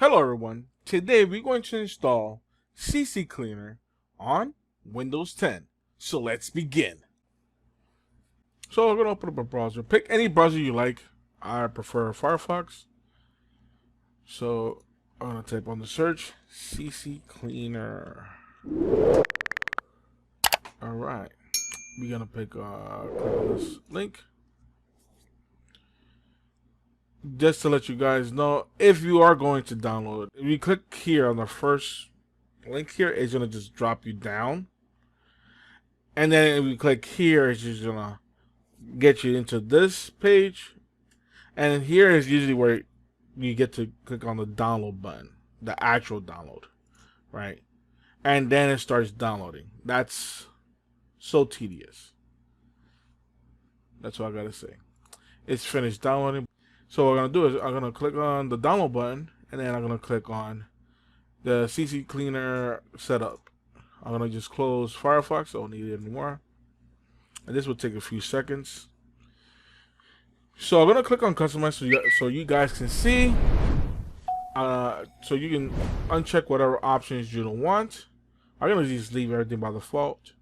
Hello everyone, today we're going to install CCleaner on Windows 10. So let's begin. So I'm going to open up a browser. Pick any browser you like. I prefer Firefox. So I'm going to type on the search CCleaner. Alright, we're going to click on this link. Just to let you guys know, if you are going to download it, if you click here on the first link here, it's going to just drop you down. And then if you click here, it's just going to get you into this page. And here is usually where you get to click on the download button, the actual download, right? And then it starts downloading. That's so tedious. That's what I got to say. It's finished downloading. So what I'm going to do is I'm going to click on the download button, and then I'm going to click on the CCleaner setup. I'm going to just close Firefox. I don't need it anymore. And this will take a few seconds. So I'm going to click on customize so you guys can see. So you can uncheck whatever options you don't want. I'm going to just leave everything by default.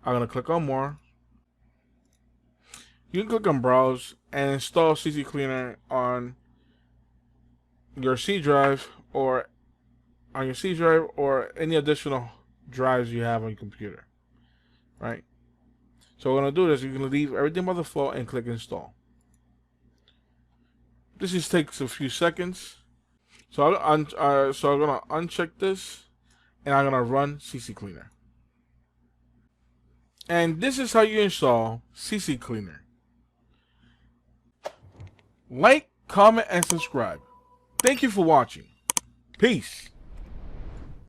I'm going to click on more. You can click on browse and install CCleaner on your C drive or any additional drives you have on your computer, right? So what I'm gonna do is you're gonna leave everything by default and click install. This just takes a few seconds. So I'm gonna uncheck this and I'm gonna run CCleaner. And this is how you install CCleaner. Like, comment, and subscribe. Thank you for watching. Peace.